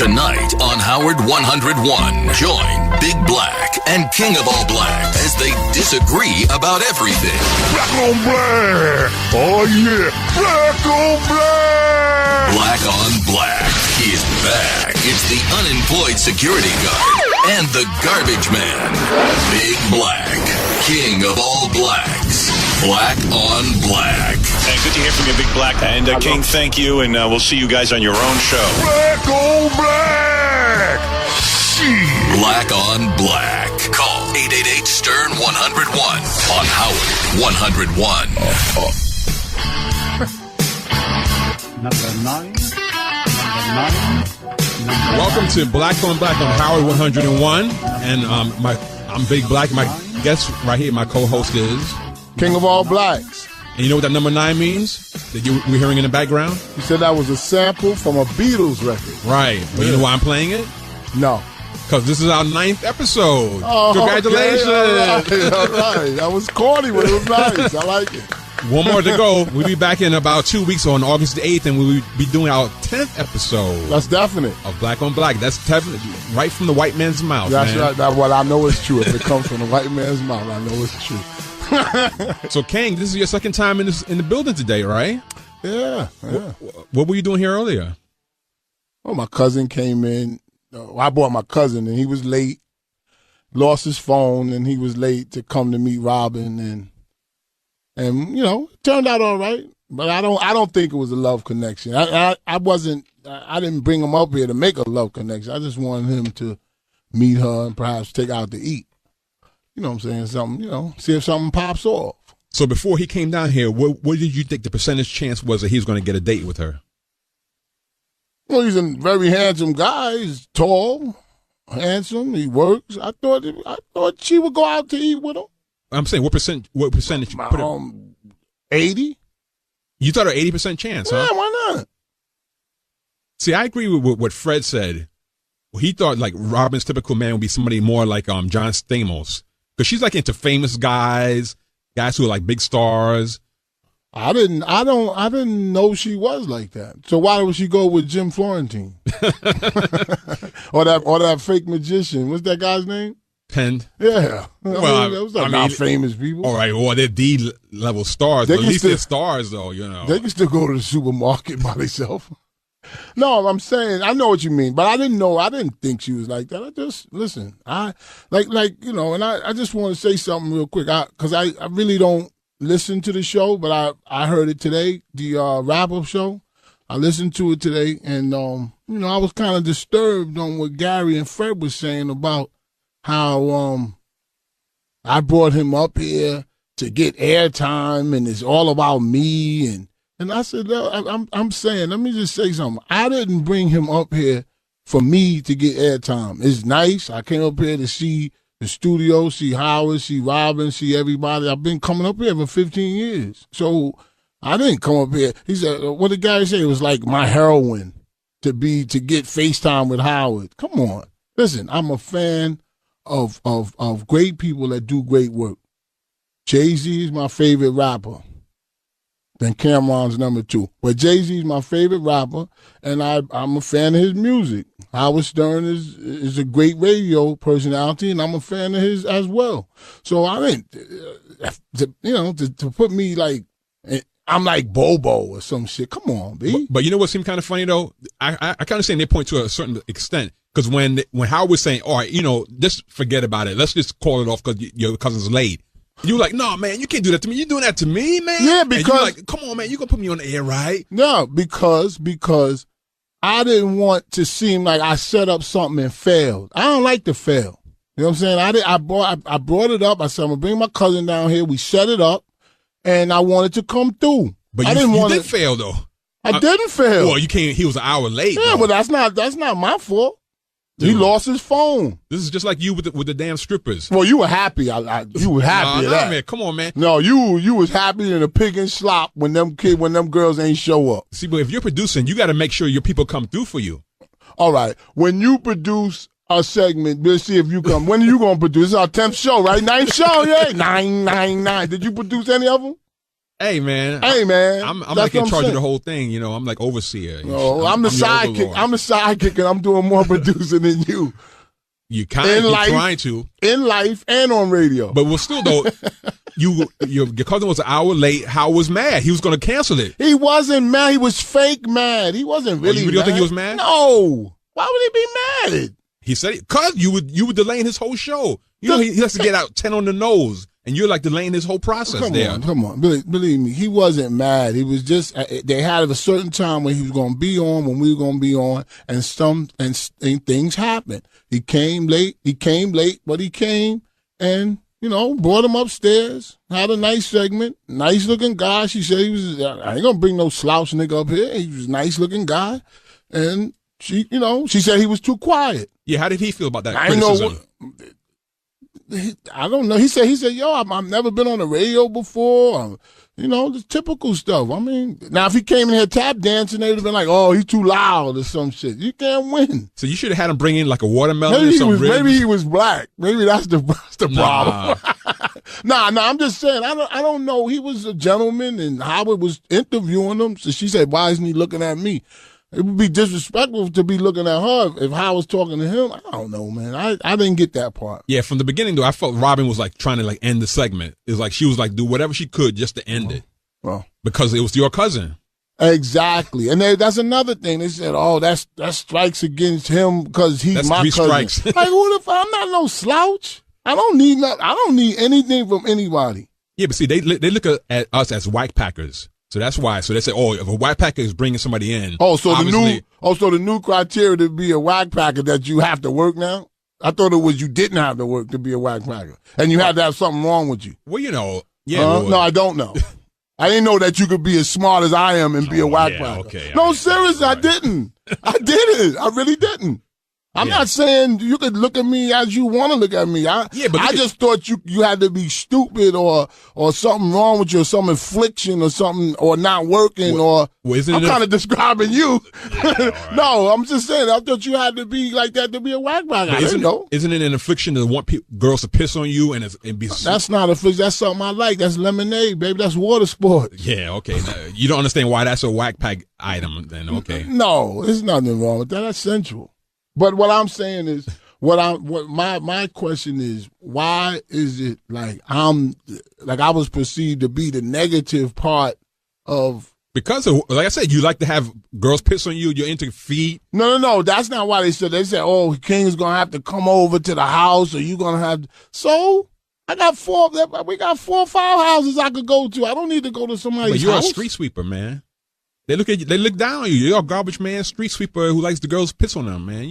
Tonight on Howard 101, join Big Black and King of All Blacks as they disagree about everything. Black on black! Oh yeah! Black on black! Black on Black is back. It's the unemployed security guard and the garbage man. Big Black, King of All Blacks. Black on Black. Hey, good to hear from you, Big Black. And King, thank you, and we'll see you guys on your own show. Black on black! Shit! Black on Black. Call 888-STERN-101 on Howard 101. Number nine. Welcome to Black on Black on Howard 101. And I'm Big Black. My guest right here, my co-host is King of All Blacks. And you know what that number 9 means? That we're hearing in the background? You said that was a sample from a Beatles record. Right. But you know why I'm playing it? No. Because this is our 9th episode. Oh, congratulations. Okay. All right. That was corny, but it was nice. I like it. One more to go. We'll be back in about 2 weeks on August the 8th, and we'll be doing our 10th episode. That's definite. Of Black on Black. That's definitely right from the white man's mouth. That's man. right. That's what I know is true. If it comes from the white man's mouth, I know it's true. So, King, this is your second time in the building today, right? Yeah. What were you doing here earlier? Well, my cousin came in. I brought my cousin, and he was late. Lost his phone, and he was late to come to meet Robin, and you know, it turned out all right. But I don't think it was a love connection. I didn't bring him up here to make a love connection. I just wanted him to meet her and perhaps take her out to eat. You know what I'm saying? Something, see if something pops off. So before he came down here, what did you think the percentage chance was that he was going to get a date with her? Well, he's a very handsome guy. He's tall, handsome. He works. I thought she would go out to eat with him. I'm saying what percentage? You put it? 80. You thought an 80% chance, huh? Yeah, why not? See, I agree with what Fred said. He thought like Robin's typical man would be somebody more like John Stamos, because she's like into famous guys who are like big stars. I didn't know she was like that. So why would she go with Jim Florentine? or that fake magician? What's that guy's name? Penn. Yeah. Those are not famous people. All right. Well, they're D-level stars. At least they're stars, though. They can still go to the supermarket by themselves. No, I'm saying I know what you mean, but I didn't think she was like that. I just listen. I and I just want to say something real quick, because I really don't listen to the show, but I heard it today, the wrap-up show. I listened to it today, and I was kind of disturbed on what Gary and Fred was saying about how I brought him up here to get airtime, and it's all about me, and I said, I'm saying, let me just say something. I didn't bring him up here for me to get airtime. It's nice. I came up here to see the studio, see Howard, see Robin, see everybody. I've been coming up here for 15 years. So I didn't come up here. He said, what did the guy say? It was like my heroin to get FaceTime with Howard. Come on. Listen, I'm a fan of great people that do great work. Jay-Z is my favorite rapper. Then Cameron's number 2. But Jay-Z's my favorite rapper, and I'm a fan of his music. Howard Stern is a great radio personality, and I'm a fan of his as well. So I didn't, to put me like, I'm like Bobo or some shit. Come on, B. But you know what seemed kind of funny, though? I kind of understand their point to a certain extent. Because when Howard was saying, all right, just forget about it. Let's just call it off because your cousin's late. You were like, no, man, you can't do that to me. You doing that to me, man? Yeah, because... And you're like, come on, man, you going to put me on the air, right? No, because I didn't want to seem like I set up something and failed. I don't like to fail. You know what I'm saying? I brought it up. I said, I'm going to bring my cousin down here. We set it up, and I wanted to come through. But you did fail, though. I didn't fail. Well, you came. He was an hour late. Yeah, though. but that's not my fault. He lost his phone. This is just like you with the damn strippers. Well, you were happy. You were happy. No, man, come on, man. No, you was happy in a pig and slop when them girls ain't show up. See, but if you're producing, you got to make sure your people come through for you. All right, when you produce a segment, let's see if you come. When are you gonna produce? This is our 10th show, right? 9th show, yeah. 999. Did you produce any of them? Hey man, I'm like in charge of the whole thing. You know, I'm like overseer. No, I'm the sidekick. I'm the sidekick, and I'm doing more producing than you. You're trying to in life and on radio. But still though, your cousin was an hour late. Howard was mad. He was going to cancel it. He wasn't mad. He was fake mad. He wasn't really. You really mad. Think he was mad? No. Why would he be mad? He said it because you were delaying his whole show. You know he has to get out 10 on the nose. And you're like delaying this whole process Come on. Believe me, he wasn't mad. He was just, they had a certain time when he was going to be on, when we were going to be on, and things happened. He came late, but he came and, brought him upstairs, had a nice segment, nice looking guy. She said I ain't going to bring no slouch nigga up here. He was a nice looking guy. And she said he was too quiet. Yeah, how did he feel about that criticism? I don't know. He said, yo, I've never been on the radio before. The typical stuff. I mean, now if he came in here tap dancing, they'd have been like, oh, he's too loud or some shit. You can't win. So you should have had him bring in like a watermelon or some ribs. Maybe he was black. Maybe that's the problem. Nah, I'm just saying, I don't know. He was a gentleman and Howard was interviewing him. So she said, why isn't he looking at me? It would be disrespectful to be looking at her if Howard was talking to him. I don't know, man. I didn't get that part. Yeah, from the beginning, though, I felt Robin was like trying to like end the segment. It's like she was like do whatever she could just to end it. Well, because it was your cousin. Exactly. And that's another thing. They said, oh, that strikes against him because he's my cousin. Strikes. Like, what if I'm not no slouch? I don't need anything from anybody. Yeah, but see, they look at us as whack packers. So that's why. So they say, oh, if a whack packer is bringing somebody in. So the new criteria to be a whack packer that you have to work now? I thought it was you didn't have to work to be a whack packer. And you had to have something wrong with you. Well, yeah. No, I don't know. I didn't know that you could be as smart as I am and be a whack packer. Okay. No, seriously, I didn't. I didn't. I really didn't. I'm not saying you could look at me as you want to look at me. I just thought you had to be stupid or something wrong with you, or some affliction or something, or not working, I'm kind of describing you. No, I'm just saying, I thought you had to be like that to be a whack packer. I didn't know. Isn't it an affliction to want girls to piss on you and be? That's not affliction. That's something I like. That's lemonade, baby. That's water sports. Yeah, okay. Now, you don't understand why that's a whack pack item, then? Okay. No, there's nothing wrong with that. That's sensual. But what I'm saying is, my question is, why is it like I was perceived to be the negative part of? Because of, like I said, you like to have girls piss on you. You're into feet. No. That's not why they said. They said, oh, King is gonna have to come over to the house, or you gonna have. So we got 4 or 5 houses I could go to. I don't need to go to somebody's house. But you're a street sweeper, man. They look at you. They look down on you. You're a garbage man, street sweeper who likes the girls piss on them, man.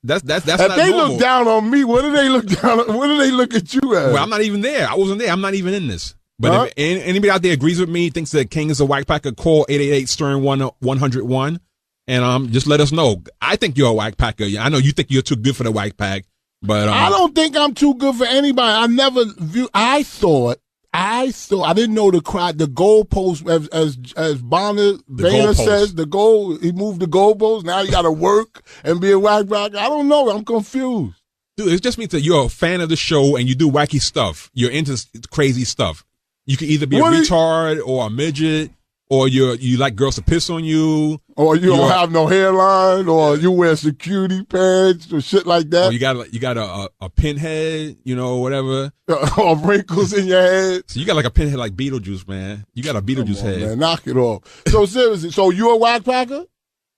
That's not normal. If they look down on me, what do they look down? What do they look at you as? Well, I'm not even there. I wasn't there. I'm not even in this. But if anybody out there agrees with me, thinks that King is a whack packer, call 888-STERN-101 and just let us know. I think you're a whack packer. I know you think you're too good for the whack pack, but I don't think I'm too good for anybody. I never view. I thought I didn't know the goalpost as Boehner says, he moved the goalpost. Now you got to work and be a whack packer. I don't know. I'm confused. Dude, it just means that you're a fan of the show and you do wacky stuff. You're into crazy stuff. You can either be a retard or a midget, or you like girls to piss on you, or you don't have no hairline, or you wear security pants or shit like that. Or you got a pinhead, whatever, or wrinkles in your head. So you got like a pinhead like Beetlejuice, man. You got a Beetlejuice head. Man, knock it off. So seriously, so you a whack packer?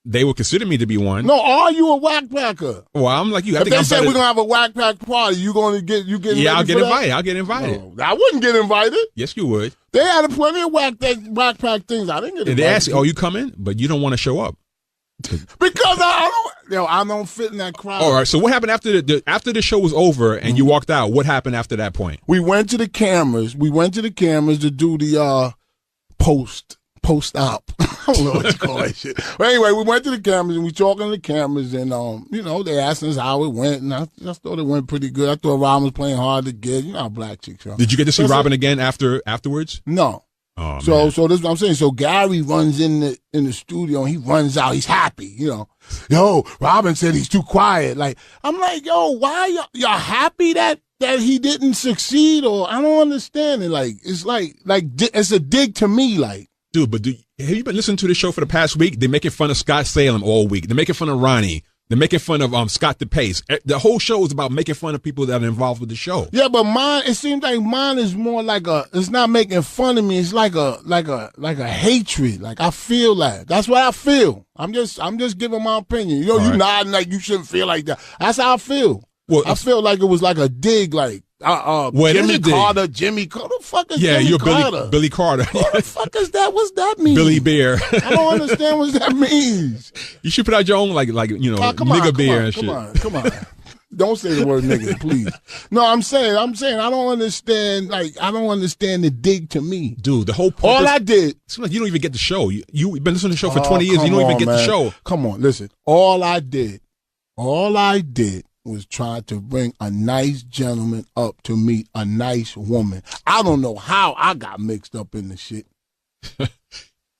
They would consider me to be one. No, are you a whack packer? Well, I'm like you. If they say we're gonna have a whack pack party, you get? Yeah, I'll get invited. I'll get invited. No, I wouldn't get invited. Yes, you would. They had plenty of whack pack things. I didn't get invited. They asked, "Oh, you coming?" But you don't want to show up because I don't fit in that crowd. All right. So what happened after the show was over and you walked out? What happened after that point? We went to the cameras. to do the post-op. I don't know what to call that shit. But anyway, we went to the cameras and we talking to the cameras and, they asked us how it went and I just thought it went pretty good. I thought Robin was playing hard to get. You know how black chicks are. Did you get to see Robin again afterwards? No. Oh, so this is what I'm saying. So Gary runs in the studio and he runs out. He's happy, Yo, Robin said he's too quiet. Like, I'm like, yo, why y'all happy that that he didn't succeed, or I don't understand it. Like it's like it's a dig to me. Like, dude, but have you been listening to the show for the past week? They're making fun of Scott Salem all week. They're making fun of Ronnie. They're making fun of Scott DePace. The whole show is about making fun of people that are involved with the show. Yeah, but it seems like mine is more like it's not making fun of me. It's like a hatred. Like I feel like that's what I feel. I'm just giving my opinion. You right. nodding like you shouldn't feel like that. That's how I feel. Well, I feel like it was like a dig, like Jimmy Carter. What the fuck is Jimmy Carter? Billy Carter. What the fuck is that? What's that mean? Billy Bear. I don't understand what that means. You should put out your own nigga beer and shit. Come on. Don't say the word nigga, please. No, I'm saying I don't understand. Like I don't understand the dig to me, dude. The whole purpose, all I did. It seems like you don't even get the show. You've been listening to the show for 20 years. You don't even get the show. Come on, listen. All I did was try to bring a nice gentleman up to meet a nice woman. I don't know how I got mixed up in the shit.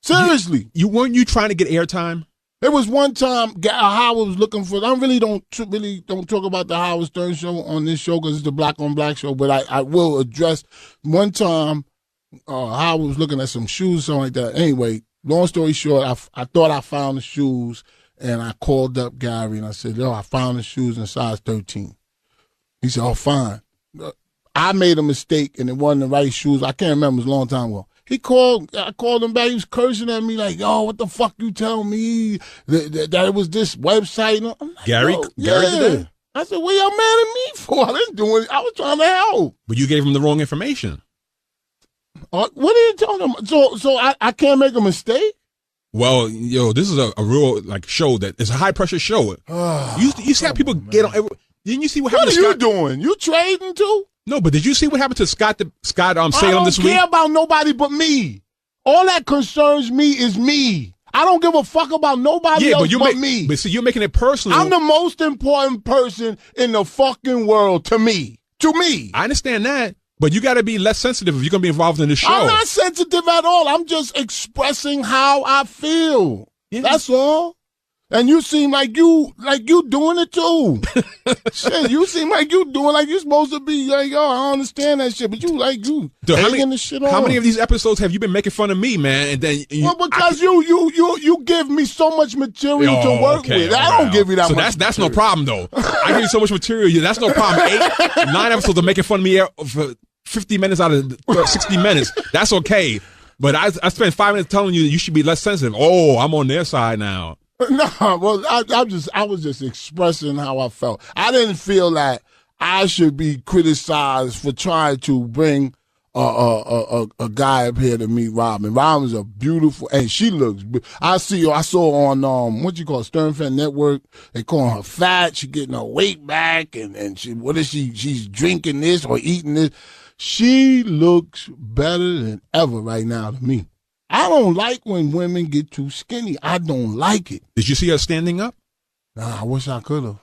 Seriously. Weren't you trying to get airtime? There was one time Howard was looking for. I really don't talk about the Howard Stern show on this show because it's the Black on Black show. But I will address one time Howard was looking at some shoes, something like that. Anyway, long story short, I thought I found the shoes. And I called up Gary and I said, I found the shoes in size 13. He said, oh, fine. I made a mistake and it wasn't the right shoes. I can't remember. It was a long time ago. I called him back. He was cursing at me like, yo, what the fuck you tell me that it was this website? I'm like, Gary did that? I said, what y'all mad at me for? I didn't do it. I was trying to help. But you gave him the wrong information. What are you talking about? So I can't make a mistake? Well, this is a real show that it's a high pressure show. You see how people get on. Didn't you see what happened? What are you doing? You trading too? No, but did you see what happened to Scott Salem this week? I don't care about nobody but me. All that concerns me is me. I don't give a fuck about nobody else but me. But see, you're making it personal. I'm the most important person in the fucking world to me. To me. I understand that. But you got to be less sensitive if you're going to be involved in the show. I'm not sensitive at all. I'm just expressing how I feel. Yeah. That's all. And you seem like you doing it too. Shit, you seem like you doing like you're supposed to be like, yo, I don't understand that shit. But you hanging the shit on. How many of these episodes have you been making fun of me, man? And then because you give me so much material to work with. I don't give you that much. So that's no problem though. I give you so much material. That's no problem. 9 episodes of making fun of me for 50 minutes out of 60 minutes. That's okay. But I spent 5 minutes telling you should be less sensitive. Oh, I'm on their side now. No, well, I was just expressing how I felt. I didn't feel that I should be criticized for trying to bring a guy up here to meet Robin. Robin's a beautiful, and she looks. I saw on what you call Sternfed Network. They call her fat. She getting her weight back, and she's drinking this or eating this. She looks better than ever right now to me. I don't like when women get too skinny. I don't like it. Did you see her standing up? Nah, I wish I could have.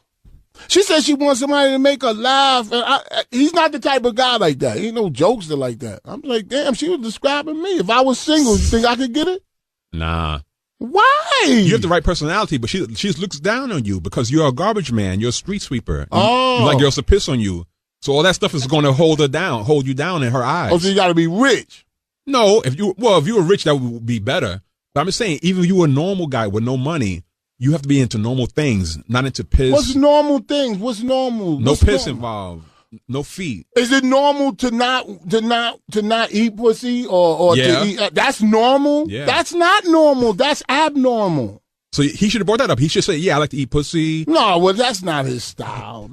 She said she wants somebody to make her laugh. And he's not the type of guy like that. He ain't no jokester like that. I'm like, damn, she was describing me. If I was single, you think I could get it? Nah. Why? You have the right personality, but she looks down on you because you're a garbage man. You're a street sweeper. You like girls to piss on you. So all that stuff is going to hold you down in her eyes. Oh, so you got to be rich. No, if you were rich, that would be better. But I'm just saying, even if you were a normal guy with no money, you have to be into normal things, not into piss. What's normal things? What's normal? No piss involved. No feet. Is it normal to not eat pussy or to eat? That's normal. Yeah. That's not normal. That's abnormal. So he should have brought that up. He should say, "Yeah, I like to eat pussy." No, well, that's not his style.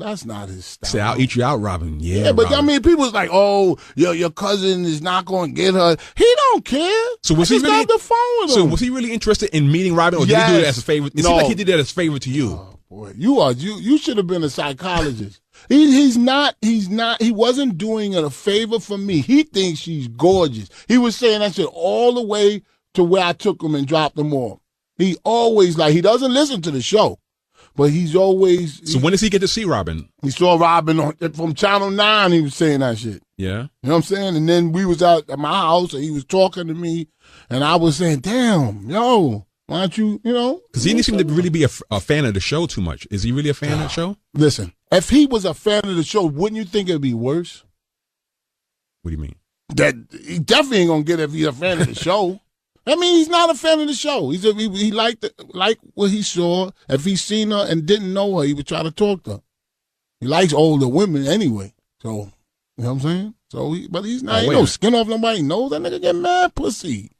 Say, "I'll eat you out, Robin." Yeah, but Robin. I mean, people's like, "Oh, your cousin is not going to get her." He don't care. So was he really got the phone with him? So was he really interested in meeting Robin, or did he do it as a favor? It seemed like he did that as a favor to you. Oh, boy, you should have been a psychologist. He's not. He wasn't doing it a favor for me. He thinks she's gorgeous. He was saying that shit all the way to where I took him and dropped him off. He always he doesn't listen to the show, but he's always. So when does he get to see Robin? He saw Robin from Channel 9. He was saying that shit. Yeah. You know what I'm saying? And then we was out at my house and he was talking to me and I was saying, damn, yo, why don't you, Because he didn't seem to really be a fan of the show too much. Is he really a fan of the show? Listen, If he was a fan of the show, wouldn't you think it'd be worse? What do you mean? That he definitely ain't gonna get it if he's a fan of the show. I mean, he's not a fan of the show. He liked what he saw. If he seen her and didn't know her, he would try to talk to her. He likes older women anyway. So, you know what I'm saying? So, but he's not. Ain't no skin off nobody knows. That nigga get mad pussy.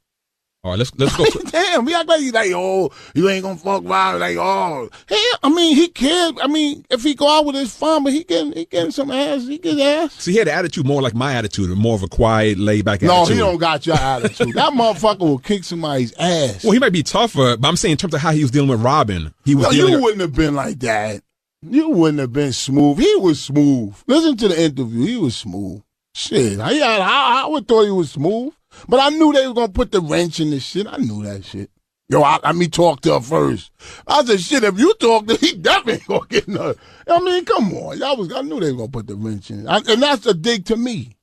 All right, let's go. Damn, we act like he's like, oh, you ain't gonna fuck wild. Like, oh, hey, I mean, he cares. I mean, if he go out with his fun, but he getting some ass. He gets ass. See, he had an attitude more like my attitude, more of a quiet, laid back attitude. No, he don't got your attitude. That motherfucker will kick somebody's ass. Well, he might be tougher, but I'm saying in terms of how he was dealing with Robin, you wouldn't have been like that. You wouldn't have been smooth. He was smooth. Listen to the interview. He was smooth. Shit, I would thought he was smooth. But I knew they were going to put the wrench in this shit. I knew that shit. Yo, let me talk to her first. I said, shit, if you talk to her, he definitely going to get her. I mean, come on. I knew they were going to put the wrench in. And that's a dig to me.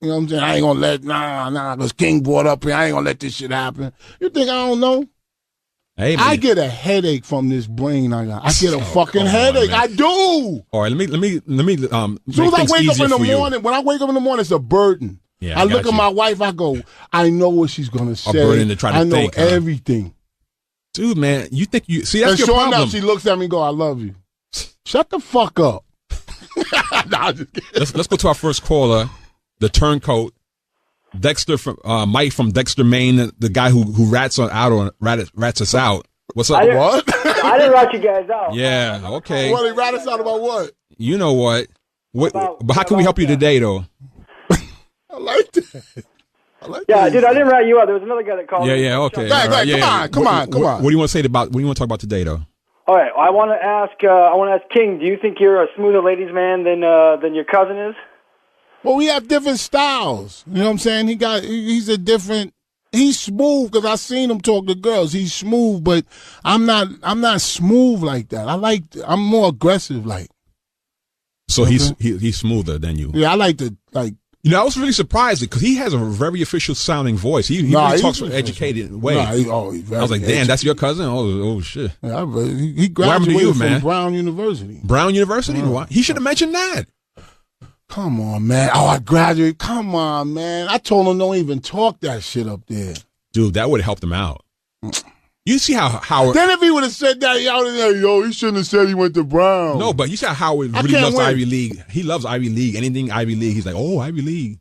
You know what I'm saying? I ain't going to let, because King brought up here. I ain't going to let this shit happen. You think I don't know? Hey, I get a headache from this brain I got. I get a fucking headache. I do. All right, let me as soon as I wake up in the morning, when I wake up in the morning, it's a burden. Yeah, I look at my wife, I go, I know what she's going to say. A burden to try to think. I know everything. Dude, man, you think you... See, that's and your sure problem. Enough, she looks at me and go, I love you. Shut the fuck up. Nah, let's go to our first caller, the turncoat, Dexter from Mike from Dexter, Maine, the guy who rats us out. What's up? What? I didn't rat you guys out. Yeah, okay. What, he rat us out about what? You know what? But how can we help you today, though? I like that. Yeah, dude, I didn't rat you out. There was another guy that called me. Yeah, okay. Come on. What do you want to say about? What do you want to talk about today, though? All right, I want to ask King. Do you think you're a smoother ladies' man than your cousin is? Well, we have different styles. You know what I'm saying? He's smooth because I seen him talk to girls. He's smooth, but I'm not smooth like that. I'm more aggressive like. So he's smoother than you. Yeah, I like to like. You know, I was really surprised because he has a very official sounding voice. He really talks in an educated way. He's I was like, damn, that's your cousin? Oh shit. Yeah, he graduated from Brown University. Brown University? What? He should have mentioned that. Come on, man. Oh, I graduated. Come on, man. I told him don't even talk that shit up there. Dude, that would have helped him out. You see how Howard... Then if he would have said that out in there, he shouldn't have said he went to Brown. No, but you see how Howard really loves Ivy League. He loves Ivy League. Anything Ivy League, he's like, oh, Ivy League.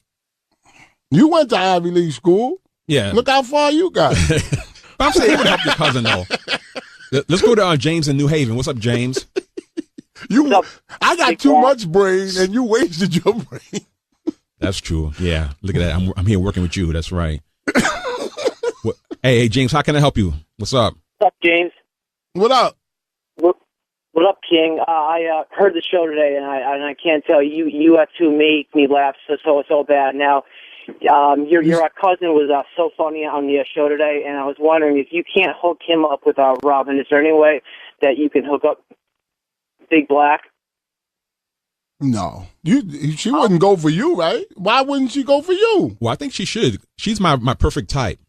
You went to Ivy League school. Yeah. Look how far you got. But I'm saying it would help your cousin, though. Let's go to James in New Haven. What's up, James? I got too much brain, and you wasted your brain. That's true. Yeah. Look at that. I'm here working with you. That's right. Hey, James, how can I help you? What's up? What's up, James? What up? What up, King? I heard the show today, and I can't tell you. You have to make me laugh so bad. Now, your cousin was so funny on the show today, and I was wondering if you can't hook him up with Robin. Is there any way that you can hook up Big Black? No, she wouldn't go for you, right? Why wouldn't she go for you? Well, I think she should. She's my perfect type.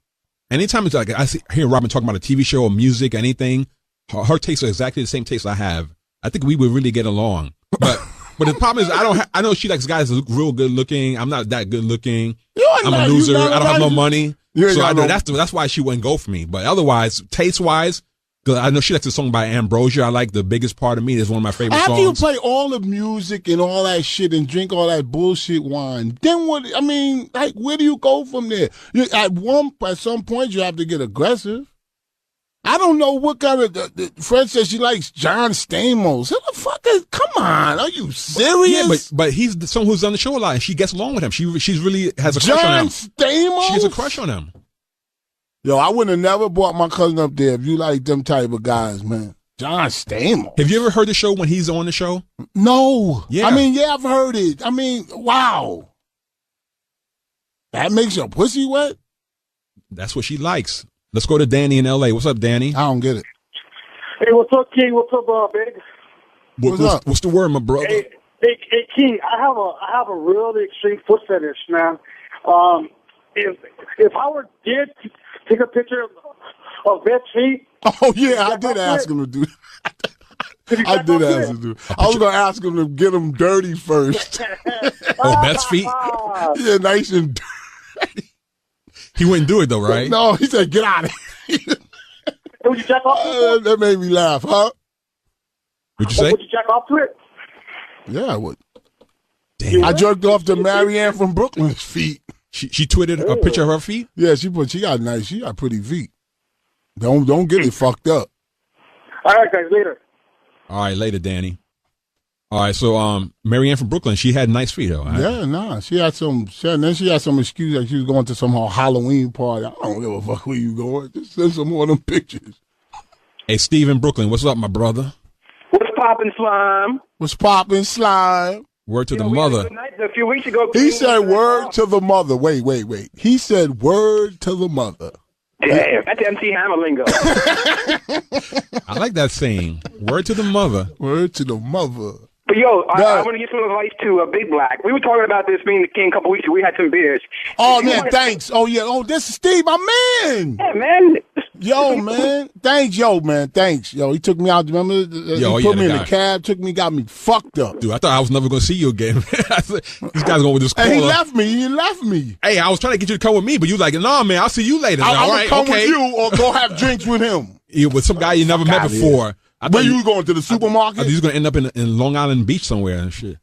Anytime it's like I hear Robin talking about a TV show or music, anything, her tastes are exactly the same taste I have. I think we would really get along. But the problem is I know she likes guys that look real good looking. I'm not that good looking. I'm a loser. I don't have no money. So that's why she wouldn't go for me. But otherwise, taste wise, because I know she likes a song by Ambrosia. I like The Biggest Part of Me. It's one of my favorite songs. After you play all the music and all that shit and drink all that bullshit wine, then what? I mean, like, where do you go from there? At some point, you have to get aggressive. I don't know what kind of. Fred says she likes John Stamos. Who the fuck is? Come on, are you serious? Yeah, but he's someone who's on the show a lot, and she gets along with him. She's really has a crush on him. John Stamos. She has a crush on him. Yo, I would have never brought my cousin up there if you like them type of guys, man. John Stamos. Have you ever heard the show when he's on the show? No. Yeah. I mean, yeah, I've heard it. I mean, wow. That makes your pussy wet? That's what she likes. Let's go to Danny in L.A. What's up, Danny? I don't get it. Hey, what's up, King? What's up, big? What's the word, my brother? Hey, King, I have a really extreme foot fetish, man. If Howard did take a picture of Beth's feet. Oh, yeah, I did ask him to do that. I did ask him to. I was going to ask him to get him dirty first. Oh, Beth's feet? Yeah, nice and dirty. He wouldn't do it, though, right? No, he said, get out of here. Would you jack off to it? That made me laugh, huh? What'd you say? Would you jack off to it? Yeah, I would. Damn. I jerked off to Marianne from Brooklyn's feet. She tweeted a picture of her feet? Yeah, she got pretty feet. Don't get it fucked up. All right, guys, later. All right, later, Danny. All right, so Marianne from Brooklyn, she had nice feet, though. Right? Yeah, nah. She had some excuse like she was going to some Halloween party. I don't give a fuck where you going. Just send some more of them pictures. Hey, Steve in Brooklyn, what's up, my brother? What's poppin', Slime? What's poppin', Slime? Word to the We had a mother. good night a few weeks ago. He said word to the mother. Wait. He said word to the mother. Damn, that's MC Hammer lingo. I like that saying. Word to the mother. Word to the mother. But yo, I want to give some advice to Big Black. We were talking about this being the king a couple weeks ago. We had some beers. Oh, man, thanks. Oh, yeah. Oh, this is Steve, my man. Yeah, man. Yo, man. Thanks, man. Thanks. Yo, he took me out. Remember? He put me in a cab, got me fucked up. Dude, I thought I was never going to see you again. This guy's going with this caller. And he left me. Hey, I was trying to get you to come with me, but you like, nah, man, I'll see you later. I'll right, come okay. with you or go have drinks with him. You with some guy you never met before. Where you going, to the supermarket? He's going to end up in Long Island Beach somewhere and shit.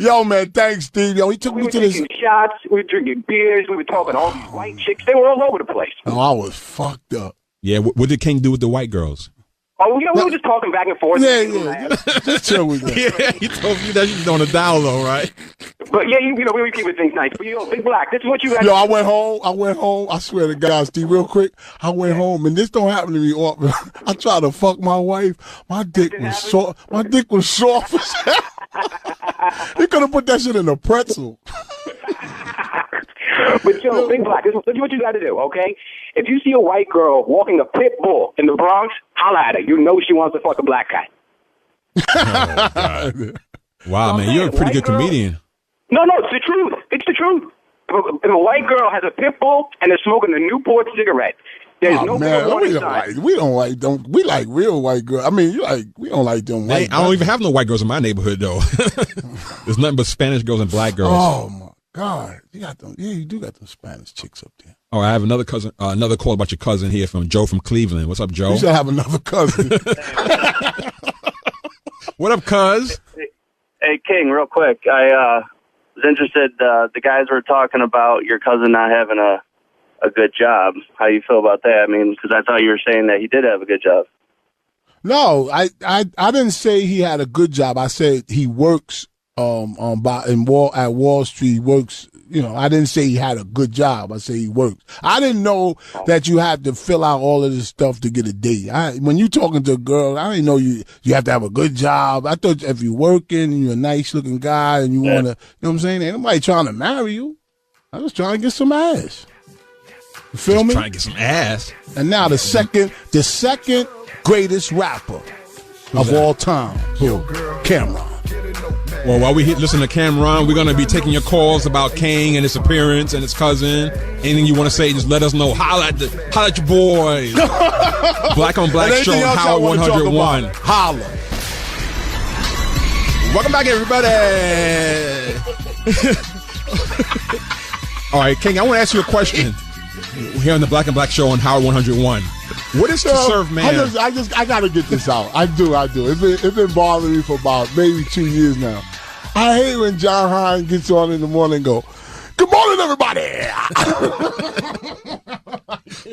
Yo, man, thanks, Steve. Yo, he took me to this. We were taking shots. We were drinking beers. We were talking to all these white chicks. They were all over the place. Oh, I was fucked up. Yeah, what did King do with the white girls? Oh, we were just talking back and forth. Yeah. Just chill with that. Yeah, he told you that she's on the down low, right? But yeah, we were keeping things nice. But yo, Big Black, this is what you got. Yo, I went home. I swear to God, Steve, real quick. I went home, and this don't happen to me often. I tried to fuck my wife. My dick was soft. My dick was soft as hell. He could have put that shit in a pretzel. But yo, Big Black, this is what you got to do, okay? If you see a white girl walking a pit bull in the Bronx, holla at her. You know she wants to fuck a black guy. Oh, God. Wow, man, you're a pretty good comedian. No, it's the truth. It's the truth. If a white girl has a pit bull and is smoking a Newport cigarette, there's no warning sign. We like real white girls. I mean, we don't like them white. I don't even have no white girls in my neighborhood though. There's nothing but Spanish girls and black girls. Oh my God, you got them. Yeah, you do got them Spanish chicks up there. All right, I have another call about your cousin here from Joe from Cleveland. What's up, Joe? You should have another cousin. What up, cuz? Hey, King, real quick. I was interested. The guys were talking about your cousin not having a good job. How you feel about that? I mean, because I thought you were saying that he did have a good job. No, I didn't say he had a good job. I said he works at Wall Street. He works. You know, I didn't say he had a good job. I say he works. I didn't know that you had to fill out all of this stuff to get a date. When you talking to a girl, I didn't know you have to have a good job. I thought if you're working and you're a nice looking guy and you want to, you know what I'm saying? Ain't nobody trying to marry you. I was trying to get some ass. You feel me? Trying to get some ass. And now the second greatest rapper of all time, Cameron. Well, while we listen to Cameron, we're going to be taking your calls about King and his appearance and his cousin. Anything you want to say, just let us know. Holla at your boys. Black on Black Show, Howard 101. Holla. Welcome back, everybody. All right, King, I want to ask you a question here on the Black and Black Show on Howard 101. What is to serve man? I gotta get this out. I do. It's been bothering me for about maybe 2 years now. I hate when John Hines gets on in the morning and go, "Good morning, everybody."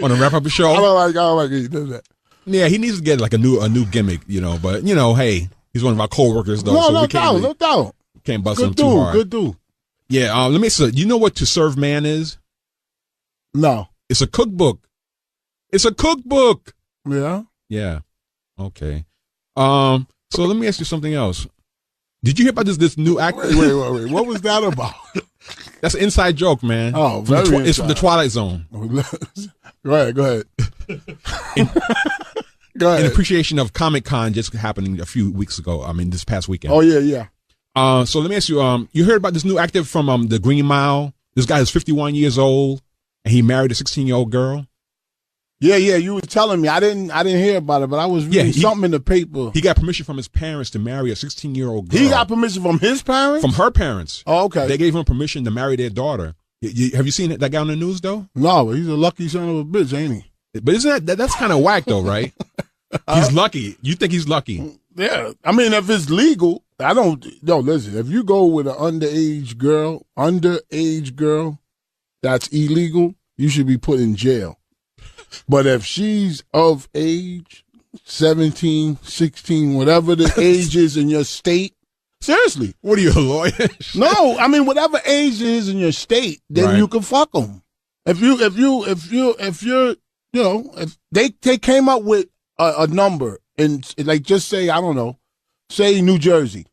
On a wrap up show. I don't like he does that. Yeah, he needs to get like a new gimmick, But hey, he's one of our coworkers though. No doubt. Can't bust him too hard. Good dude. Yeah. Let me say, you know what to serve man is? No. It's a cookbook. It's a cookbook. Yeah. Yeah. Okay. So let me ask you something else. Did you hear about this new actor? Wait. What was that about? That's an inside joke, man. Oh, very inside. It's from the Twilight Zone. Go ahead. Go ahead. In appreciation of Comic-Con just happening a few weeks ago. I mean, this past weekend. Oh, yeah. So let me ask you, you heard about this new actor from the Green Mile? This guy is 51 years old, and he married a 16-year-old girl. Yeah, you were telling me. I didn't hear about it, but I was reading something in the paper. He got permission from his parents to marry a 16-year-old girl. He got permission from his parents? From her parents. Oh, okay. They gave him permission to marry their daughter. Have you seen that guy on the news, though? No, he's a lucky son of a bitch, ain't he? But isn't that's kind of whack, though, right? He's lucky. You think he's lucky? Yeah. I mean, if it's legal, listen, if you go with an underage girl, that's illegal, you should be put in jail. But if she's of age, 17, 16, whatever the age is in your state, seriously. What are you, a lawyer? No, I mean, whatever age it is in your state, then you can fuck them. If they came up with a number and like just say, I don't know, say New Jersey,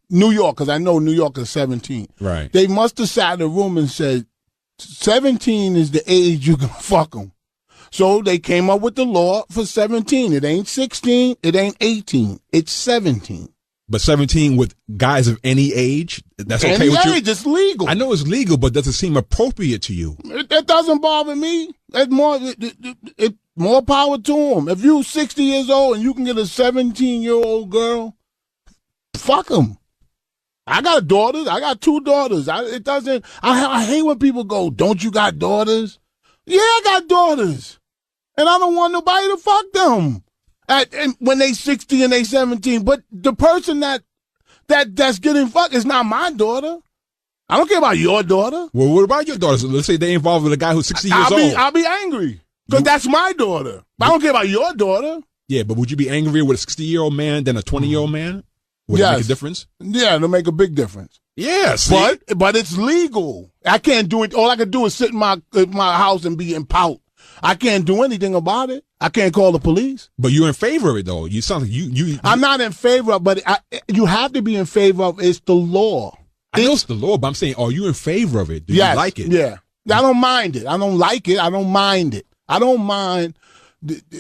New York, because I know New York is 17. Right. They must have sat in a room and said 17 is the age you can fuck them. So they came up with the law for 17. It ain't 16. It ain't 18. It's 17. But 17 with guys of any age, that's okay any with you? Any age, it's legal. I know it's legal, but does it seem appropriate to you? It doesn't bother me. It's more power to them. If you're 60 years old and you can get a 17-year-old girl, fuck them. I got daughters. I got 2 daughters. I hate when people go, don't you got daughters? Yeah, I got daughters. And I don't want nobody to fuck them when they 60 and they 17. But the person that's getting fucked is not my daughter. I don't care about your daughter. Well, what about your daughters? Let's say they involved with a guy who's 60 years old. I'll be angry because that's my daughter. But I don't care about your daughter. Yeah, but would you be angrier with a 60-year-old man than a 20-year-old man? Would it make a difference? Yeah, it'll make a big difference. Yes, but it's legal. I can't do it. All I can do is sit in my house and be in pout. I can't do anything about it. I can't call the police. But you're in favor of it, though. You sound like you. I'm not in favor of, but you have to be in favor of. It's the law. I know it's the law, but I'm saying, are you in favor of it? Do you like it? Yeah. I don't mind it. I don't like it. I don't mind it. I don't mind.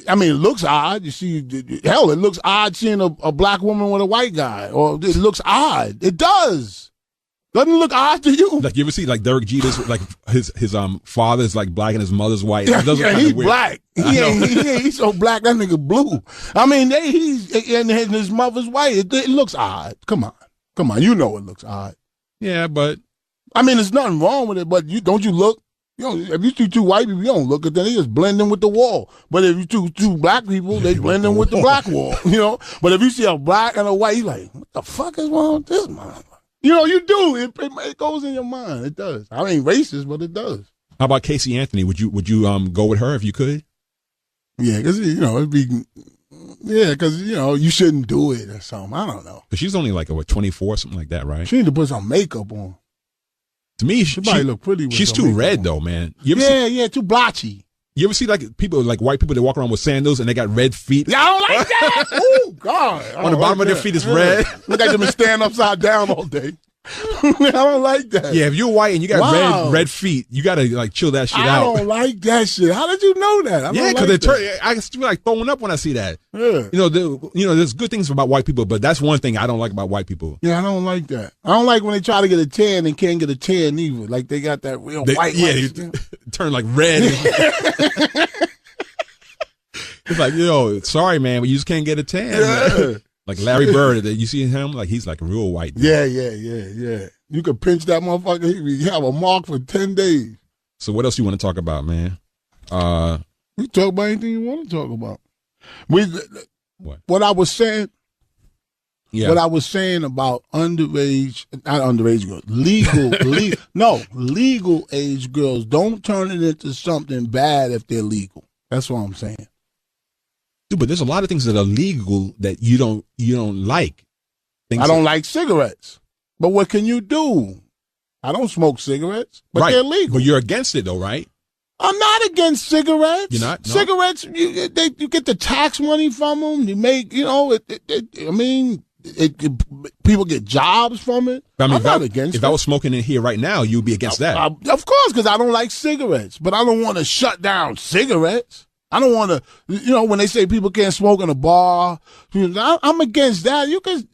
I mean, it looks odd. You see, hell, it looks odd seeing a black woman with a white guy. Or it looks odd. It does. Doesn't it look odd to you? Like, you ever see, like, Derek Jeter's, like, his father's, like, black and his mother's white? Yeah, he's black. He's so black, that nigga blue. I mean, and his mother's white. It looks odd. Come on. You know it looks odd. Yeah, but. I mean, there's nothing wrong with it, but don't you look? If you see 2 white people, you don't look at them. They just blend in with the wall. But if you two black people, they blend in with the black wall, But if you see a black and a white, you're like, what the fuck is wrong with this motherfucker? You do. It goes in your mind. It does. I ain't racist, but it does. How about Casey Anthony? Would you go with her if you could? Yeah, because it'd be. Yeah, because you shouldn't do it or something. I don't know. But she's only like 24, something like that, right? She need to put some makeup on. To me, she look pretty. She's too red, though, man. Too blotchy. You ever see like people, like white people that walk around with sandals and they got red feet? Yeah, I don't like that. Oh God! On the bottom of their feet is red. Look like they've been standing upside down all day. I don't like that. Yeah, if you're white and you got red feet, you gotta like chill that shit out. I don't like that shit. How did you know that? I feel like throwing up when I see that. Yeah. There's good things about white people, but that's one thing I don't like about white people. Yeah, I don't like that. I don't like when they try to get a tan and can't get a tan either. Like they got that real white. Yeah, turn like red. It's like, sorry, man, but you just can't get a tan. Yeah. Like Larry Bird, you see him? Like he's like a real white dude. Yeah. You could pinch that motherfucker. He have a mark for 10 days. So what else you want to talk about, man? We talk about anything you want to talk about. What I was saying. Yeah. What I was saying about not underage girls, legal age girls. Don't turn it into something bad if they're legal. That's what I'm saying. Dude, but there's a lot of things that are legal that you don't like. I don't like cigarettes. But what can you do? I don't smoke cigarettes, but they're legal. But you're against it though, right? I'm not against cigarettes. You're not? No? Cigarettes, you get the tax money from them. You make, people get jobs from it. I mean, I'm not against it. If I was smoking in here right now, you'd be against that. Of course, because I don't like cigarettes. But I don't want to shut down cigarettes. I don't want to, when they say people can't smoke in a bar, I'm against that. You could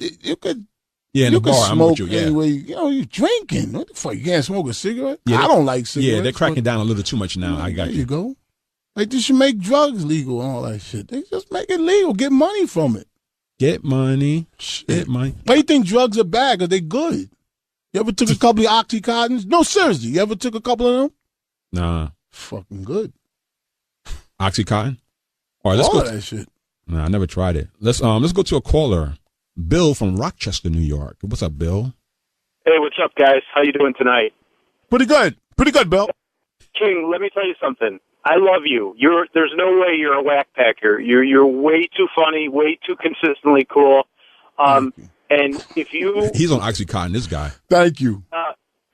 in the bar, smoke I'm with you, anyway. You're drinking. What the fuck? You can't smoke a cigarette? Yeah, I don't like cigarettes. Yeah, they're cracking down a little too much now. There you go. Like, they should make drugs legal and all that shit. They just make it legal. Get money from it. Get money. Get money. Why you think drugs are bad? Because they good. You ever took a couple of Oxycontins? No, seriously. You ever took a couple of them? Nah. Fucking good. Oxycontin? All right, let's all go. That shit. Nah, I never tried it. Let's go to a caller. Bill from Rochester, New York. What's up, Bill? Hey, what's up, guys? How you doing tonight? Pretty good. Pretty good, Bill. King, let me tell you something. I love you. There's no way you're a whack packer. You're way too funny, way too consistently cool. And if you he's on Oxycontin, this guy. Thank you.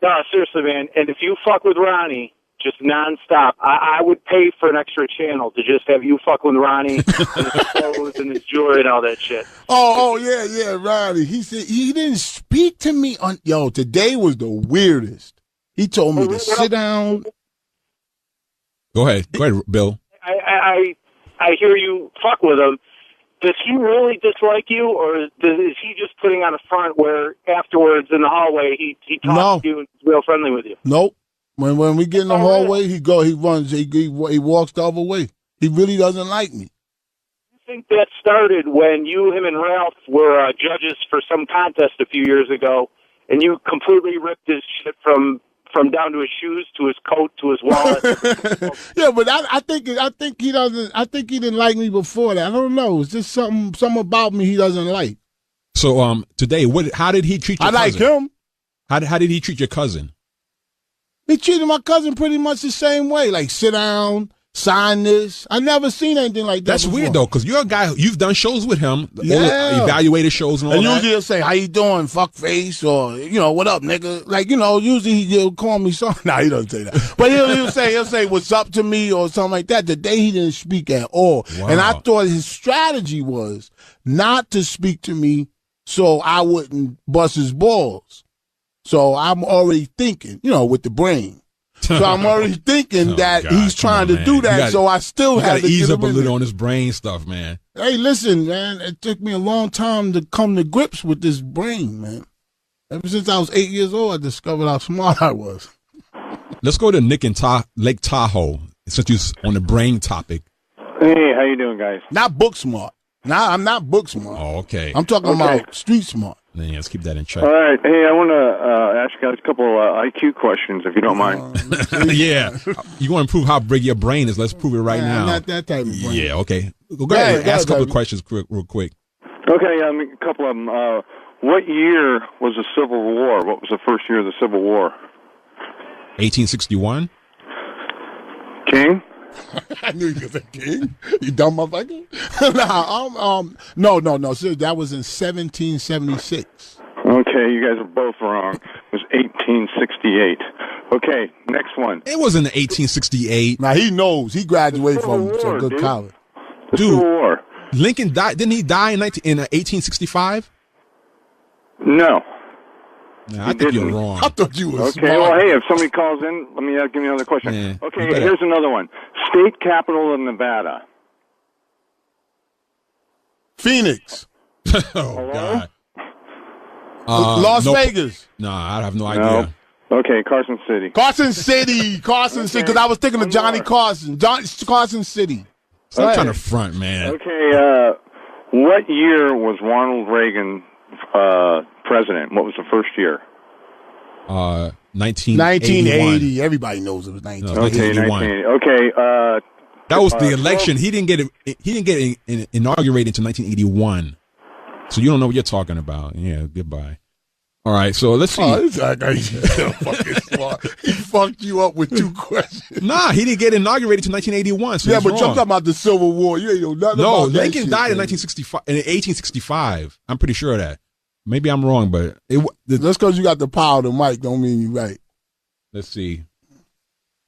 No, seriously, man. And if you fuck with Ronnie just nonstop, I would pay for an extra channel to just have you fuck with Ronnie and his clothes and his jewelry and all that shit. Oh yeah, Ronnie. He said he didn't speak to me on. Yo, today was the weirdest. He told me to sit down. Go ahead, Bill. I hear you fuck with him. Does he really dislike you, or is he just putting on a front where afterwards in the hallway he talks to you and is real friendly with you? Nope. When we get in the hallway, he runs, he walks the other way. He really doesn't like me. I think that started when him and Ralph were judges for some contest a few years ago, and you completely ripped his shit from down to his shoes, to his coat, to his wallet. Yeah, but I think he doesn't. I think he didn't like me before that. I don't know. It's just something about me he doesn't like. So today, how did he treat your cousin? I like him. How did he treat your cousin? He treated my cousin pretty much the same way. Like, sit down, sign this. I never seen anything like that. That's before. weird though, because you're a guy. You've done shows with him, yeah, evaluated shows and all that. And usually he'll say, "How you doing, fuck face?" or "What up, nigga?" Like, usually he'll call me something. Nah, he doesn't say that. But he'll say, "What's up" to me or something like that. Today he didn't speak at all, Wow. and I thought his strategy was not to speak to me so I wouldn't bust his balls. So I'm already thinking, with the brain. So I'm already thinking that he's trying to do that. So I still have to ease up a little on his brain stuff, man. Hey, listen, man. It took me a long time to come to grips with this brain, man. Ever since I was 8 years old, I discovered how smart I was. Let's go to Nick in Lake Tahoe, since you're on the brain topic. Hey, how you doing, guys? Not book smart. I'm not book smart. Oh, okay. I'm talking about street smart. Yeah, let's keep that in check. All right. Hey, I want to ask you guys a couple of IQ questions, if you don't mind. Yeah. You want to prove how big your brain is? Let's prove it right now. Not that type of brain. Yeah, okay. Go ahead. Ask a couple of questions real quick. Okay, a couple of them. What year was the Civil War? What was the first year of the Civil War? 1861. King? I knew you could say King. You dumb motherfucker. No. So that was in 1776. Okay, you guys are both wrong. It was 1868. Okay, next one. It wasn't 1868. Now he knows. He graduated from some good college. The Civil War. Lincoln died. Didn't he die in 1865? No. I think you're wrong. I thought you were okay, smart. well, hey, if somebody calls in, let me give me another question. Yeah, okay, here's another one. State capital of Nevada. Phoenix. Oh, God. Las Vegas. No, I have no idea. Okay, Carson City. Carson City, because I was thinking of Johnny Carson. Carson City. Stop trying to front, man. Okay, what year was Ronald Reagan president? What was the first year? 1980. Everybody knows it was 1981. Okay, that was the election. He didn't get inaugurated until 1981. So you don't know what you're talking about. Yeah, goodbye. All right, so let's see. Oh, this guy is fucking smart. He fucked you up with two questions. Nah, he didn't get inaugurated until 1981. So yeah, but you're talking about the Civil War. You ain't know nothing about that. Lincoln died in 1865. I'm pretty sure of that. Maybe I'm wrong, but just because you got the power of the mic don't mean you're right. Let's see.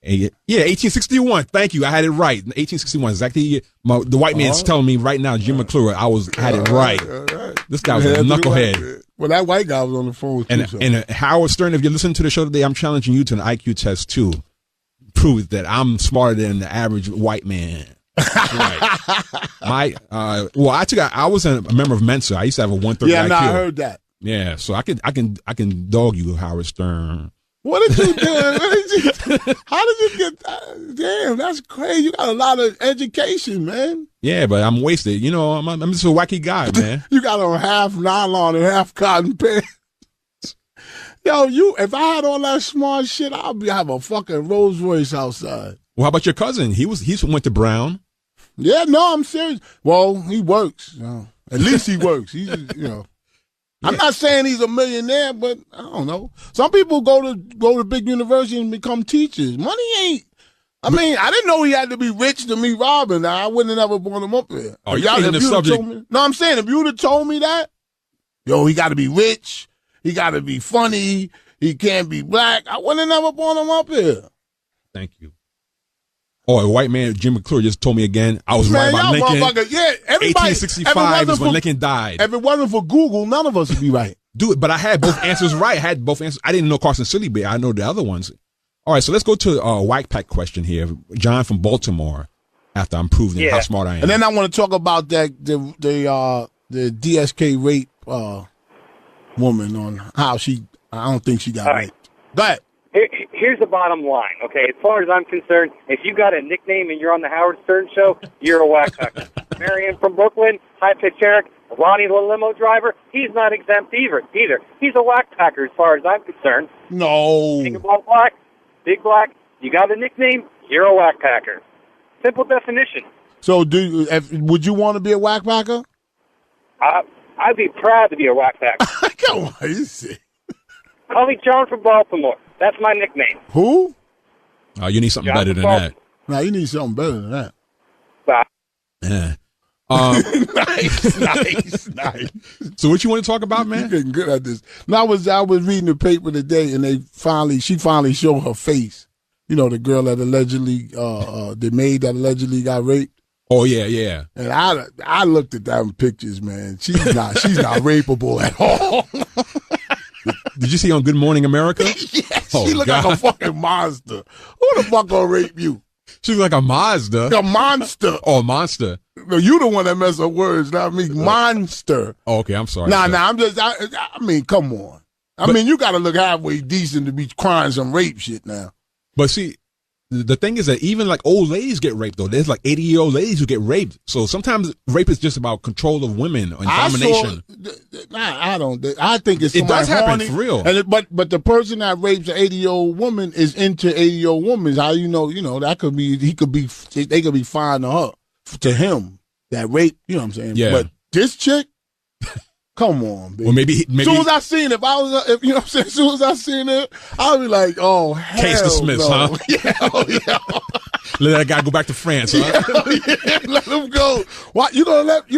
Yeah, 1861. Thank you. I had it right. 1861. Exactly. The white man's telling me right now, Jim McClure, I had it right. This guy was a knucklehead. Well, that white guy was on the phone too. And Howard Stern, if you're listening to the show today, I'm challenging you to an IQ test too. Prove that I'm smarter than the average white man. Right. I was a member of Mensa. I used to have a 130 IQ. Yeah, I heard that. Yeah, so I can dog you, Howard Stern. What did you do? How did you get that? Damn, that's crazy. You got a lot of education, man. Yeah, but I'm wasted. You know, I'm just a wacky guy, man. You got on half nylon and half cotton pants. Yo, if I had all that smart shit, I'd have a fucking Rolls Royce outside. Well, how about your cousin? He went to Brown. Yeah, no, I'm serious. Well, he works. At least he works. He's, I'm not saying he's a millionaire, but I don't know. Some people go to big university and become teachers. Money ain't. I mean, I didn't know he had to be rich to meet Robin. I wouldn't have ever brought him up here. Oh, you're changing the subject. No, I'm saying if you would have told me that, he got to be rich, he got to be funny, he can't be black, I wouldn't have never brought him up here. Thank you. Oh, a white man, Jim McClure, just told me again. I was right about Lincoln. Yeah, everybody. 1865 is when Lincoln died. If it wasn't for Google, none of us would be right. Dude, but I had both answers right. I had both answers. I didn't know Carson City, but I know the other ones. All right, so let's go to a Whack Pack question here. John from Baltimore, after I'm proving how smart I am. And then I want to talk about the DSK rape woman on how I don't think she got raped. Go ahead. Here's the bottom line, okay? As far as I'm concerned, if you got a nickname and you're on the Howard Stern show, you're a whack packer. Marion from Brooklyn, High Pitch Eric, Ronnie the limo driver, he's not exempt either. He's a whack packer as far as I'm concerned. No. Big black, you got a nickname, you're a whack packer. Simple definition. So would you want to be a whack packer? I'd be proud to be a whack packer. Come on, you see. Call me John from Baltimore. That's my nickname. Who? Oh, you need something better than that. No, you need something better than that. Yeah. Nice. So what you want to talk about, man? You're getting good at this. No, I was reading the paper today, and she finally showed her face. You know, the girl that allegedly, the maid that allegedly got raped. Oh yeah. And I looked at them pictures, man. She's not rapeable at all. Did you see on Good Morning America? Yes, she looked like a fucking monster. Who the fuck gonna rape you? She was like a Mazda. A monster. Oh, a monster. No, you the one that messed up words, not me. Monster. Oh, okay, I'm sorry. Nah, I mean, come on. I mean, you got to look halfway decent to be crying some rape shit now. But see, the thing is that even like old ladies get raped, though. There's like 80-year-old ladies who get raped. So sometimes rape is just about control of women and domination. I think it's it does happen horny, for real. And but the person that rapes an 80-year-old woman is into 80-year-old women. How you know that could be they could be fine to him that rape. You know what I'm saying? Yeah. But this chick. Come on, baby. Well, maybe. As soon as I seen it, if you know what I'm saying, as soon as I seen it, I'll be like, oh, hell case dismissed, no. huh? Yeah. Let that guy go back to France, huh? Yeah, let him go. What, you gonna let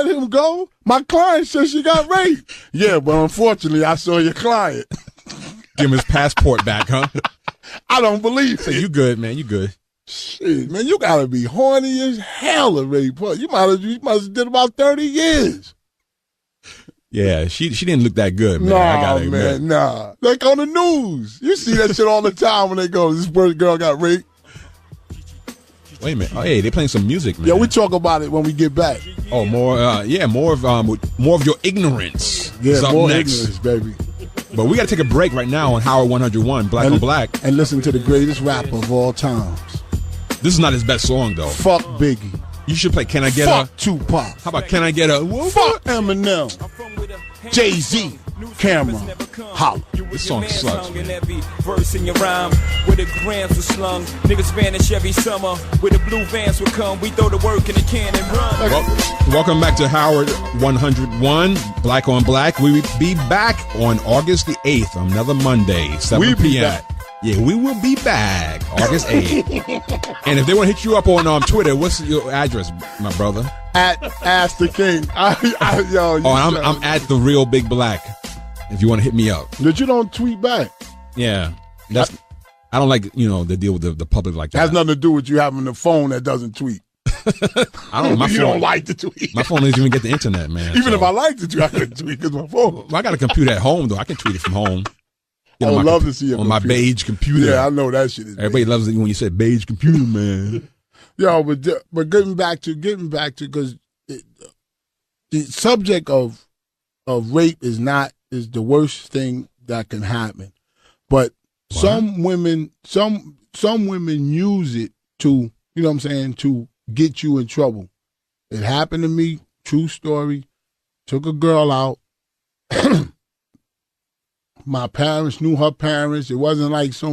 him go? My client said she got raped. Yeah, but unfortunately, I saw your client. Give him his passport back, huh? I don't believe it. You good, man. You good. Shit, man, you gotta be horny as hell to rape her. You might have did about 30 years. Yeah, she didn't look that good, man. Nah, I gotta admit. Nah. Like on the news. You see that shit all the time when they go, this girl got raped. Wait a minute. Oh, hey, they playing some music, man. Yeah, we talk about it when we get back. Oh, more of your ignorance. Yeah, is up more next. ignorance, baby. But we gotta take a break right now on Howard 101, Black on Black. And listen to the greatest rapper of all times. This is not his best song, though. Fuck Biggie. You should play Can I Get Fuck Tupac. How about Can I Get a... Fuck Eminem. Jay-Z. Cameron. Holla. This song sucks, man. Verse in your rhyme, where the grams were slung. Niggas vanish every summer, where the blue vans would come. We throw the work in the can and run. Welcome back to Howard 101, Black on Black. We will be back on August the 8th, another Monday, 7 p.m. Back. Yeah, we will be back August 8th. And if they want to hit you up on Twitter, what's your address, my brother? At Ask the King. I'm at The Real Big Black. If you want to hit me up. But you don't tweet back. Yeah. I don't like, the deal with the public like that. It has nothing to do with you having a phone that doesn't tweet. You don't like to tweet. My phone doesn't even get the internet, man. Even if I like to tweet, I couldn't tweet because my phone. Well, I got a computer at home, though. I can tweet it from home. I would love to see it on my beige computer. Yeah, I know that shit is. Everybody loves it when you say beige computer, man. Yo, but getting back to because the subject of rape is the worst thing that can happen, but Some women use it to, you know what I'm saying, to get you in trouble. It happened to me, true story. Took a girl out. My parents knew her parents. It wasn't like so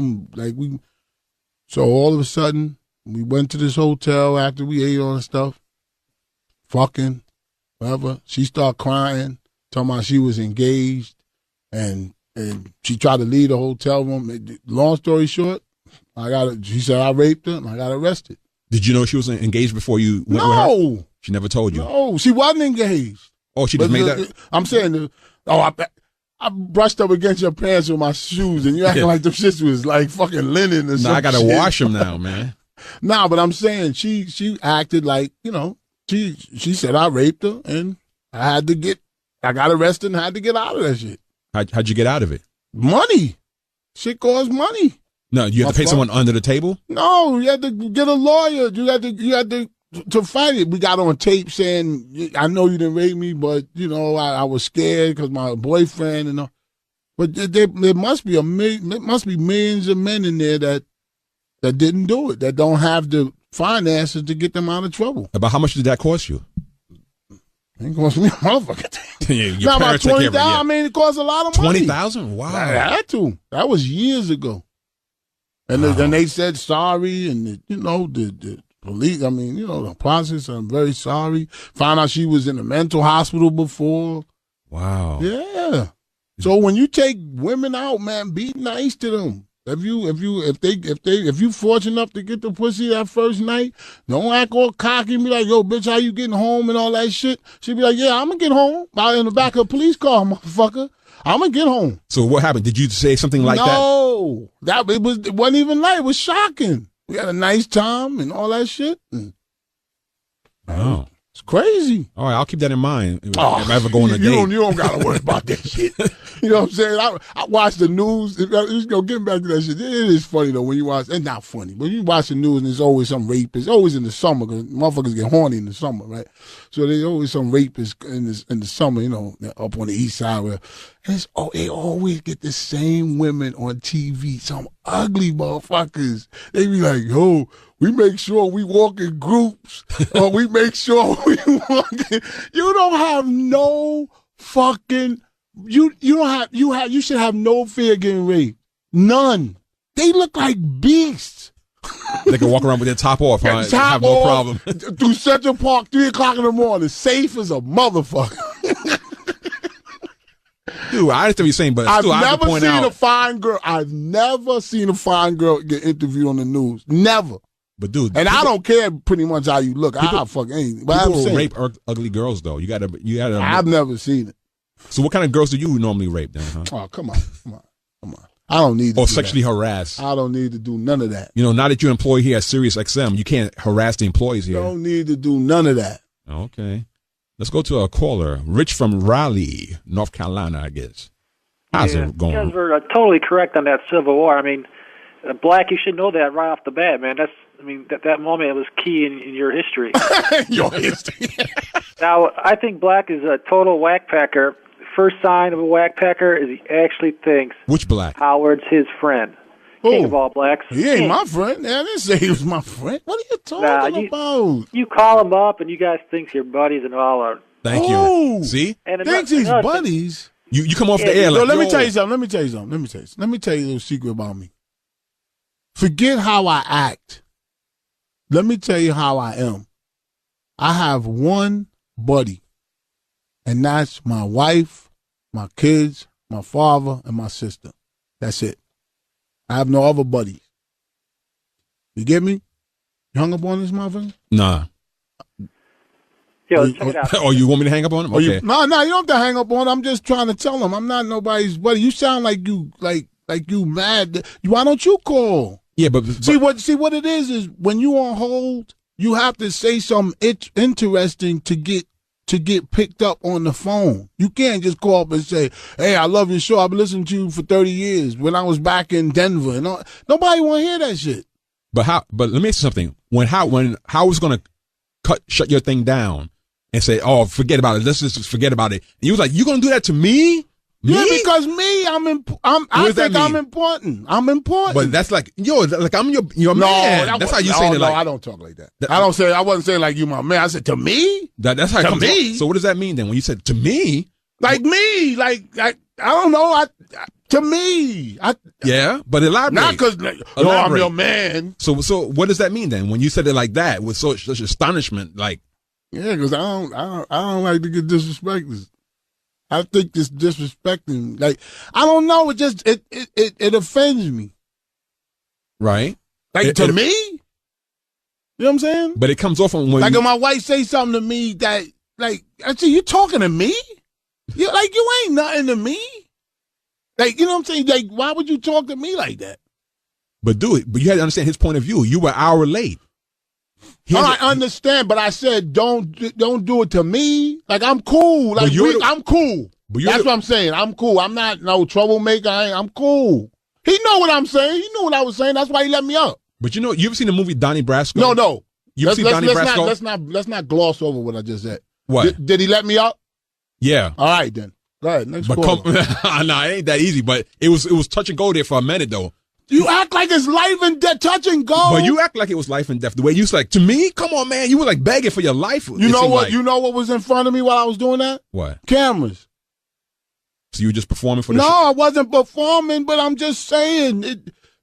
all of a sudden, we went to this hotel after we ate all the stuff. Fucking, whatever. She started crying, talking about she was engaged, and she tried to leave the hotel room. Long story short, she said I raped her, and I got arrested. Did you know she was engaged before you went with her? She never told you? No, she wasn't engaged. Oh, she just made that? I'm saying, I brushed up against your pants with my shoes, and you acting like them shits was like fucking linen or something. I gotta wash them now, man. Nah, but I'm saying she acted like, you know, she said I raped her, and I got arrested and had to get out of that shit. How'd you get out of it? Money. Shit costs money. No, you have to pay someone under the table? No, you had to get a lawyer. You had to fight it. We got on tape saying, I know you didn't rape me, but, you know, I was scared because my boyfriend and all. But there must be millions of men in there that didn't do it, that don't have the finances to get them out of trouble. About how much did that cost you? It cost me a motherfucker. Your Not about parents took care $20,000. of it, yeah. I mean, it cost a lot of money. $20,000? Wow. I had to. That was years ago. And then they said sorry, and the police. I mean, the process. I'm very sorry. Found out she was in a mental hospital before. Wow. Yeah. So when you take women out, man, be nice to them. If you fortunate enough to get the pussy that first night, don't act all cocky and be like, yo, bitch, how you getting home and all that shit. She'd be like, yeah, I'm gonna get home. Out in the back of a police car, motherfucker. I'm gonna get home. So what happened? Did you say something like that? No, it wasn't even like it was shocking. We had a nice time and all that shit. Oh. It's crazy. All right, I'll keep that in mind if I ever go on a date. You don't got to worry about that shit. You know what I'm saying? I watch the news. Getting back to that shit. It is funny, though, when you watch. It's not funny, but you watch the news and there's always some rapist. Always in the summer, because motherfuckers get horny in the summer, right? So there's always some rapists in the summer, up on the east side. Where they always get the same women on TV, some ugly motherfuckers. They be like, yo, we make sure we walk in groups, or we make sure we walk in. You don't have no fucking. You should have no fear getting raped. None. They look like beasts. They can walk around with their top off, huh? Top have no off, problem. Through Central Park, 3:00 in the morning, safe as a motherfucker. Dude, I understand what you're saying, but still, I have to point out. I've never seen a fine girl get interviewed on the news. Never. But dude, and I don't care pretty much how you look. I'll fuck anything. But people rape ugly girls, though. You gotta. I've never seen it. So what kind of girls do you normally rape then, huh? Oh, come on. I don't need to or sexually harass. I don't need to do none of that. Now that you're an employee here at Sirius XM, you can't harass the employees here. Don't need to do none of that. Okay. Let's go to a caller. Rich from Raleigh, North Carolina, I guess. How's it going? You guys were totally correct on that Civil War. I mean, Black, you should know that right off the bat, man. That moment was key in your history. Your history. Now, I think Black is a total whackpacker. First sign of a whackpacker is he actually thinks which Black? Howard's his friend. King of all blacks. He ain't my friend. I didn't say he was my friend. What are you talking about? You call him up and you guys think you're buddies and all are. Thank you. See? Thinks he's buddies. You come off the air like, let me tell you something. Let me tell you a little secret about me. Forget how I act. Let me tell you how I am. I have one buddy, and that's my wife, my kids, my father, and my sister. That's it. I have no other buddies. You get me? You hung up on this motherfucker? Nah. Yeah, check it out. Oh, you want me to hang up on him? Okay. No, you don't have to hang up on him. I'm just trying to tell him I'm not nobody's buddy. You sound like you mad. Why don't you call? Yeah, but see what it is when you on hold, you have to say something interesting to get picked up on the phone. You can't just call up and say, "Hey, I love your show. I've been listening to you for 30 years." When I was back in Denver, and all, nobody want to hear that shit. But let me ask you something. When Howard's going to shut your thing down and say, "Oh, forget about it. Let's just forget about it," and you was like, "You going to do that to me?" Yeah, because me, I think I'm important. I'm important. But that's like, like I'm your man. That's how you saying it. No, like, I don't talk like that. I wasn't saying like you my man. I said to me. That's how it comes me. off. So what does that mean then? When you said to me, like me, like I don't know. To me, yeah, but elaborate. Not because I'm your man. So what does that mean then? When you said it like that with such astonishment, like, yeah, because I don't like to get disrespected. I think this disrespecting, like, I don't know. It just it offends me. Right. Like to me. You know what I'm saying? But it comes off on when if my wife say something to me that, like, I say, you talking to me? You ain't nothing to me. Like, you know what I'm saying? Like, why would you talk to me like that? But do it. But you had to understand his point of view. You were an hour late. I understand, but I said don't do it to me. Like, I'm cool. Like, I'm cool. That's what I'm saying. I'm cool. I'm not no troublemaker. I'm cool. He know what I'm saying. He knew what I was saying. That's why he let me up. But you ever seen the movie Donnie Brasco? No. You ever seen Donnie Brasco? Let's not gloss over what I just said. What? Did he let me up? Yeah. All right, then. Go ahead. Next call. No, it ain't that easy. But it was touch and go there for a minute, though. You act like it's life and death, touch and go. But you act like it was life and death. The way you was like, to me, come on, man. You were like begging for your life. You know what? You know what was in front of me while I was doing that? What? Cameras. So you were just performing for the show? No, I wasn't performing, but I'm just saying.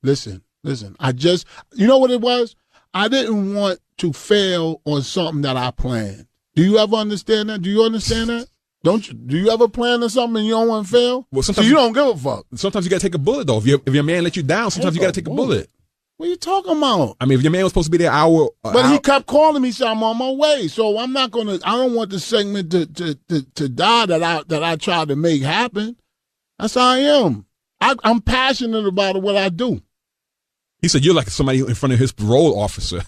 Listen. You know what it was? I didn't want to fail on something that I planned. Do you ever understand that? Do you understand that? Don't you? Do you ever plan on something and you don't want to fail? Well, sometimes you don't give a fuck. Sometimes you got to take a bullet, though. If your man let you down, sometimes you got to take a bullet. What are you talking about? I mean, if your man was supposed to be there he kept calling me, saying I'm on my way. So I'm not gonna. I don't want the segment to die that I tried to make happen. That's how I am. I'm passionate about what I do. He said you're like somebody in front of his parole officer.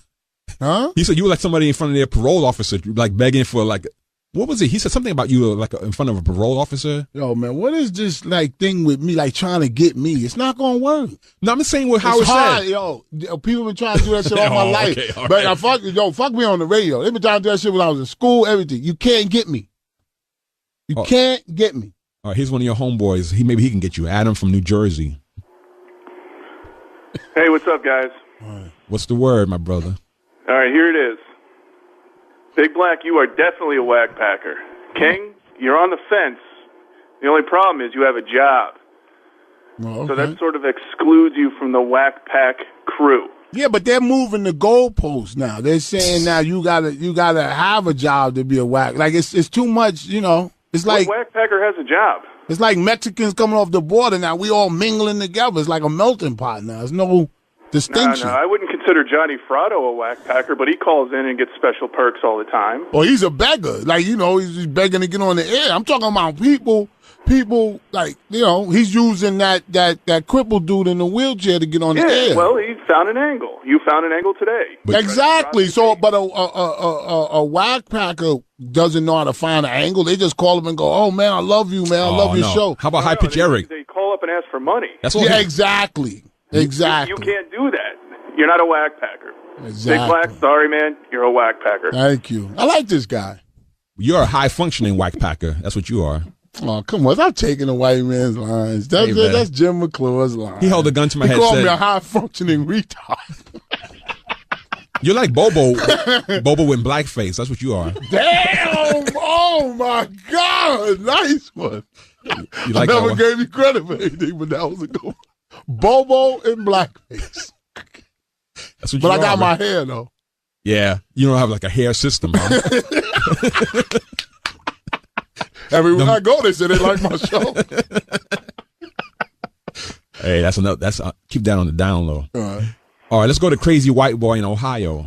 Huh? He said you were like somebody in front of their parole officer, like begging for like. What was it? He said something about you like in front of a parole officer. Yo, man, what is this like thing with me, like trying to get me? It's not gonna work. No, I'm just saying what Howard said. Yo, people been trying to do that shit all my life. Okay, all but right. Fuck me on the radio. They been trying to do that shit when I was in school, everything. You can't get me. You can't get me. All right, here's one of your homeboys. Maybe he can get you. Adam from New Jersey. Hey, what's up, guys? What's the word, my brother? All right, here it is. Big Black, you are definitely a whack packer. King, you're on the fence. The only problem is you have a job. Well, okay. So that sort of excludes you from the whack pack crew. Yeah, but they're moving the goalposts now. They're saying now you gotta have a job to be a whack. Like it's too much, you know. It's like what whack packer has a job? It's like Mexicans coming off the border now. We all mingling together. It's like a melting pot now. There's no distinction. No, I wouldn't consider Johnny Fratto a whack packer, but he calls in and gets special perks all the time. Well, he's a beggar. Like, you know, he's begging to get on the air. I'm talking about people like, you know, he's using that crippled dude in the wheelchair to get on the air. Yeah, well, he found an angle. You found an angle today. Exactly. So, but a whack packer doesn't know how to find an angle. They just call him and go, "Oh man, I love you, man. I love your show." How about High Pitch Eric? They call up and ask for money. That's what exactly. Exactly. You can't do that. You're not a whack packer. Exactly. Big Black, sorry, man. You're a whack packer. Thank you. I like this guy. You're a high functioning whack packer. That's what you are. Oh, come on. Stop taking a white man's lines. That's Jim McClure's line. He held a gun to my head. He called me a high functioning retard. You're like Bobo with blackface. That's what you are. Damn! Oh my God! Nice one. You like I never gave you credit for anything, but that was a good one. Bobo in blackface. That's what but you I got are, my man. hair though. Yeah, you don't have like a hair system, huh? Everywhere I go, they say they like my show. Hey, that's enough. Keep that on the down low. All right, let's go to Crazy White Boy in Ohio.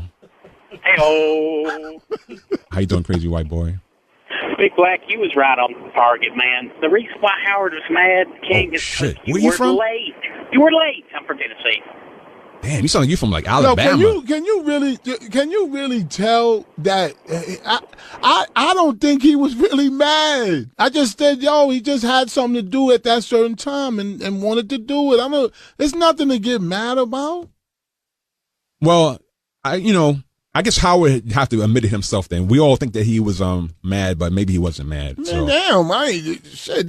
Hey-oh. How you doing, Crazy White Boy? Big Black, you was right on target, man. The reason why Howard was mad, King, is shit. you Where you were from? late. You were late. I'm from Tennessee. Damn, you sound like you from like Alabama. No, can you really tell that? I don't think he was really mad. I just said, he just had something to do at that certain time and wanted to do it. There's nothing to get mad about. Well, I I guess Howard have to admit it himself. Then we all think that he was mad, but maybe he wasn't mad. Man, So. damn, wasn't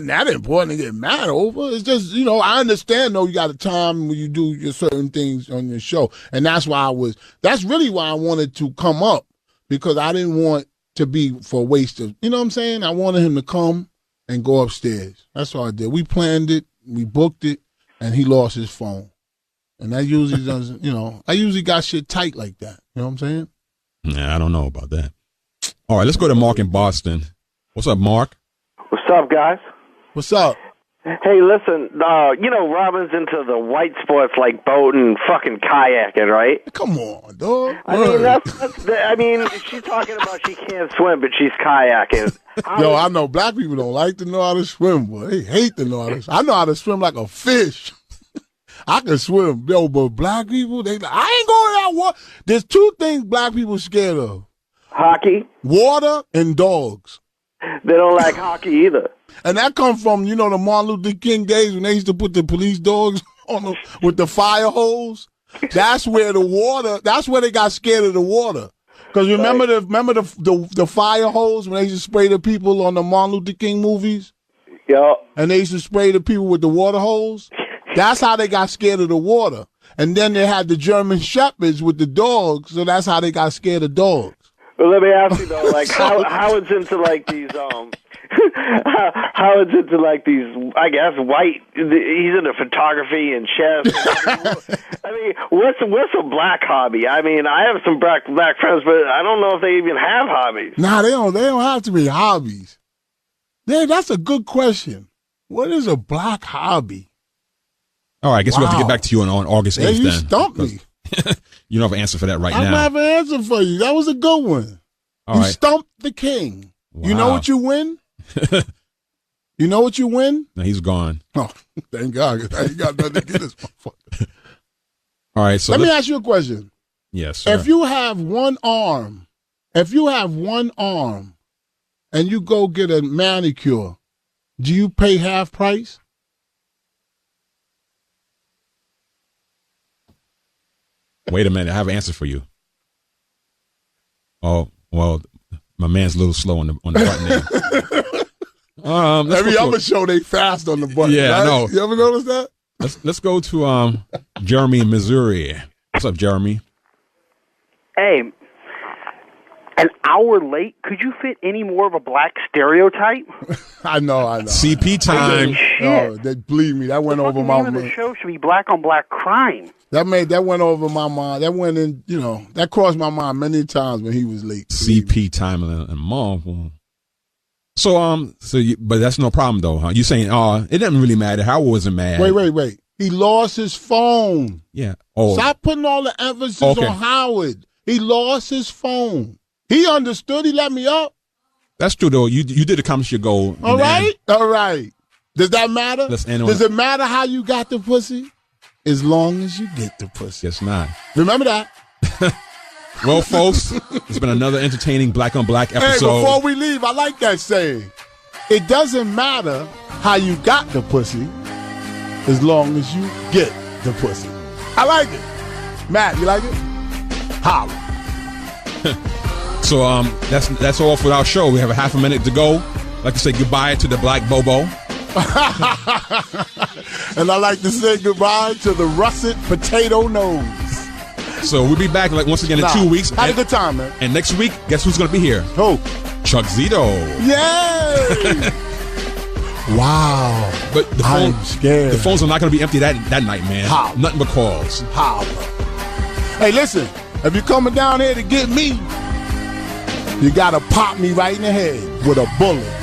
that important to get mad over. It's just, I understand though you got a time when you do your certain things on your show. And that's really why I wanted to come up, because I didn't want to be for a waste of, you know what I'm saying? I wanted him to come and go upstairs. That's all I did. We planned it, we booked it, and he lost his phone. And that usually doesn't, I usually got shit tight like that. You know what I'm saying? Nah, I don't know about that. All right, let's go to Mark in Boston. What's up, Mark? What's up, guys? What's up? Hey, listen, Robin's into the white sports like boating and fucking kayaking, right? Come on, dog. I mean, she's talking about she can't swim, but she's kayaking. Yo, I know black people don't like to know how to swim, boy. They hate to know how to swim. I know how to swim like a fish. I can swim, yo, but black people, I ain't going out water. There's two things black people scared of. Hockey. Water and dogs. They don't like hockey either. And that comes from, the Martin Luther King days when they used to put the police dogs on with the fire hose. That's where they got scared of the water. Because remember the fire hose when they used to spray the people on the Martin Luther King movies? Yeah. And they used to spray the people with the water hose? That's how they got scared of the water. And then they had the German Shepherds with the dogs, so that's how they got scared of dogs. Well, let me ask you though, like Howard's into like these Howard's into like these, I guess, white. He's into photography and chess. I mean, what's a black hobby? I mean, I have some black friends, but I don't know if they even have hobbies. Nah, they don't have to be hobbies. That's a good question. What is a black hobby? All right, I guess we have to get back to you on August 8th you then. Stumped me. You don't have an answer for that right now. I don't have an answer for you. That was a good one. All you right. stumped the king. Wow. You know what you win? You know what you win? No, he's gone. Oh, thank God. I ain't got nothing to get this motherfucker. All right, so let me ask you a question. Yes, sir. If you have one arm, and you go get a manicure, do you pay half price? Wait a minute, I have an answer for you. Oh, well, my man's a little slow on the button there. Every other show, they fast on the button. Yeah, right? I know. You ever notice that? Let's go to Jeremy in Missouri. What's up, Jeremy? Hey, an hour late? Could you fit any more of a black stereotype? I know. CP time. No, believe me, that went over my mind. The show should be black on black crime. That went over my mind. That went in, that crossed my mind many times when he was late. CP time and Marvel. But that's no problem though, huh? You saying, it doesn't really matter. Howard wasn't mad. Wait. He lost his phone. Yeah. Oh. Stop putting all the emphasis on Howard. He lost his phone. He understood. He let me up. That's true though. You did accomplish your goal. All right. Does that matter? Does it matter how you got the pussy? As long as you get the pussy. Guess not. Remember that. Well, folks, it's been another entertaining Black on Black episode. Hey, before we leave, I like that saying. It doesn't matter how you got the pussy, as long as you get the pussy. I like it. Matt, you like it? Holla. So that's all for our show. We have a half a minute to go. I'd like to say goodbye to the Black Bobo. And I like to say goodbye to the russet potato nose. So we'll be back once again in 2 weeks. Had a good time, man. And next week, guess who's going to be here? Who? Chuck Zito. Yay! Wow. But I'm scared. The phones are not going to be empty that night, man. How? Nothing but calls. How? Hey, listen. If you're coming down here to get me, you got to pop me right in the head with a bullet.